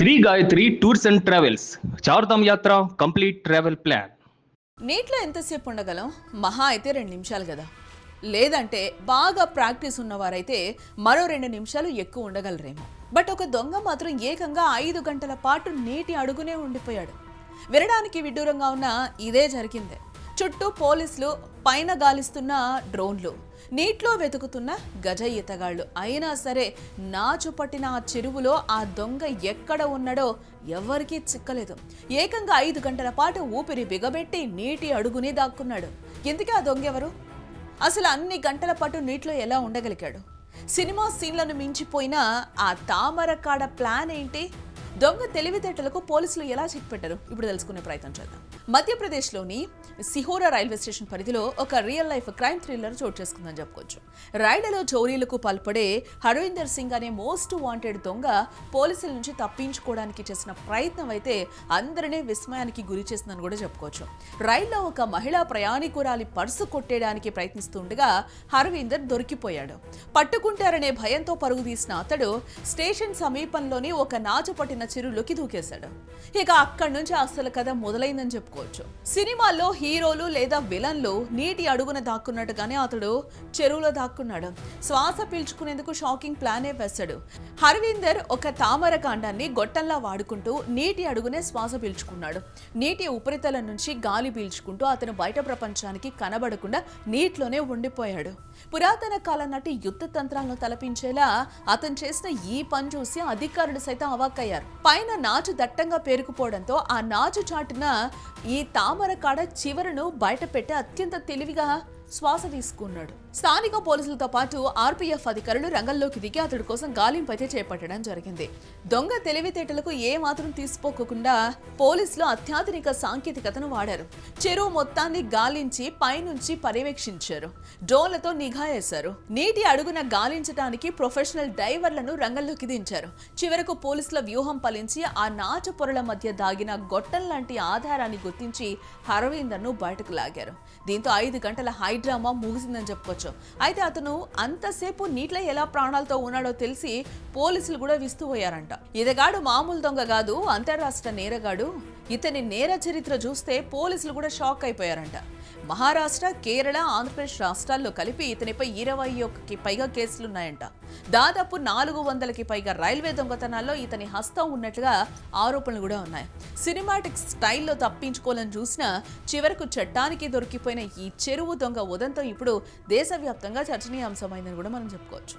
Shri Gayatri tours and travels Chardham యాత్ర complete travel plan. నీటిలో ఎంతసేపు ఉండగలం? మహా అయితే 2 నిమిషాలు కదా. లేదంటే బాగా ప్రాక్టీస్ ఉన్నవారైతే మరో 2 నిమిషాలు ఎక్కువ ఉండగలరేమో. బట్ ఒక దొంగ మాత్రం ఏకంగా 5 గంటల పాటు నీటి అడుగునే ఉండిపోయాడు. వినడానికి విడ్డూరంగా ఉన్న ఇదే జరిగిందే. చుట్టూ పోలీసులు, పైన గాలిస్తున్న డ్రోన్లు, నీటిలో వెతుకుతున్న గజ ఈతగాళ్లు. అయినా సరే నాచు పట్టిన ఆ చెరువులో ఆ దొంగ ఎక్కడ ఉన్నాడో ఎవరికీ చిక్కలేదు. ఏకంగా 5 గంటల పాటు ఊపిరి బిగబెట్టి నీటి అడుగునే దాక్కున్నాడు. ఎందుకే ఆ దొంగ ఎవరు? అసలు అన్ని గంటల పాటు నీటిలో ఎలా ఉండగలిగాడు? సినిమా సీన్లను మించిపోయిన ఆ తామరకాడ ప్లాన్ ఏంటి? దొంగ తెలివితేటలకు పోలీసులు ఎలా చెక్ పెట్టారు? ఇప్పుడు తెలుసుకునే ప్రయత్నం చేద్దాం. మధ్యప్రదేశ్లోని సిహోరా రైల్వే స్టేషన్ పరిధిలో ఒక రియల్ లైఫ్ క్రైమ్ థ్రిల్లర్ చోటు చేసుకుందని చెప్పుకోవచ్చు. రైళ్లలో చోరీలకు పాల్పడే హర్వీందర్ సింగ్ అనే మోస్ట్ వాంటెడ్ దొంగ పోలీసుల నుంచి తప్పించుకోవడానికి చేసిన ప్రయత్నం అయితే అందరినీ విస్మయానికి గురి చేసిందని కూడా చెప్పుకోవచ్చు. రైల్లో ఒక మహిళా ప్రయాణికురాలి పర్సు కొట్టేయడానికి ప్రయత్నిస్తుండగా హర్వీందర్ దొరికిపోయాడు. పట్టుకుంటారనే భయంతో పరుగు తీసిన అతడు స్టేషన్ సమీపంలోని ఒక నాచు పట్టిన చెరువులోకి దూకేశాడు. ఇక అక్కడి నుంచి అసలు కథ మొదలైందని చెప్పుకోవచ్చు. సినిమాల్లో హీరోలు లేదా విలన్లు నీటి అడుగున దాక్కున్నట్టుగానే అతడు చెరువులో దాక్కున్నాడు. శ్వాస పీల్చుకునేందుకు షాకింగ్ ప్లానే వేశాడు. హర్వీందర్ ఒక తామర కాండాన్ని గొట్టంలా వాడుకుంటూ నీటి అడుగునే శ్వాస పీల్చుకున్నాడు. నీటి ఉపరితలం నుంచి గాలి పీల్చుకుంటూ అతను బయట ప్రపంచానికి కనబడకుండా నీటిలోనే ఉండిపోయాడు. పురాతన కాలం నాటి యుద్ధ తంత్రాలను తలపించేలా అతను చేసిన ఈ పని చూసి అధికారులు సైతం అవాక్కయ్యారు. పైన నాచు దట్టంగా పేరుకుపోవడంతో ఆ నాచు చాటున ఈ తామర కాడ చివరను బయట పెట్టి అత్యంత తెలివిగా శ్వాస తీసుకున్నాడు. స్థానిక పోలీసులతో పాటు ఆర్పీఎఫ్ అధికారులు రంగంలోకి దిగి అతడి కోసం గాలింపు అయితే చేపట్టడం జరిగింది. దొంగ తెలివితేటలకు ఏ మాత్రం తీసిపోకుండా పోలీసులు అత్యాధునిక సాంకేతికతను వాడారు. చెరువు మొత్తాన్ని గాలించి పైనుంచి పర్యవేక్షించారు. డ్రోన్లతో నిఘా వేశారు. నీటి అడుగున గాలించడానికి ప్రొఫెషనల్ డైవర్లను రంగంలోకి దించారు. చివరకు పోలీసుల వ్యూహం ఫలించి ఆ నాచు పొరల మధ్య దాగిన గొట్టం లాంటి ఆధారాన్ని గుర్తించి హర్వీందర్ను బయటకు లాగారు. దీంతో 5 గంటల డ్రామా ముగిసిందని చెప్పుకోవచ్చు. అయితే అతను అంతసేపు నీటిలో ఎలా ప్రాణాలతో ఉన్నాడో తెలిసి పోలీసులు కూడా విస్తుపోయారంట. ఇతగాడు మామూలు దొంగ కాదు, అంతర్రాష్ట్ర నేరగాడు. ఇతని నేర చరిత్ర చూస్తే పోలీసులు కూడా షాక్ అయిపోయారంట. మహారాష్ట్ర, కేరళ, ఆంధ్రప్రదేశ్ రాష్ట్రాల్లో కలిపి ఇతనిపై 21కి పైగా కేసులున్నాయంట. దాదాపు 400కి పైగా రైల్వే దొంగతనాల్లో ఇతని హస్తం ఉన్నట్లుగా ఆరోపణలు కూడా ఉన్నాయి. సినిమాటిక్ స్టైల్లో తప్పించుకోవాలని చూసినా చివరకు చట్టానికి దొరికిపోయిన ఈ చెరువు దొంగ ఉదంతం ఇప్పుడు దేశవ్యాప్తంగా చర్చనీయాంశమైందని కూడా మనం చెప్పుకోవచ్చు.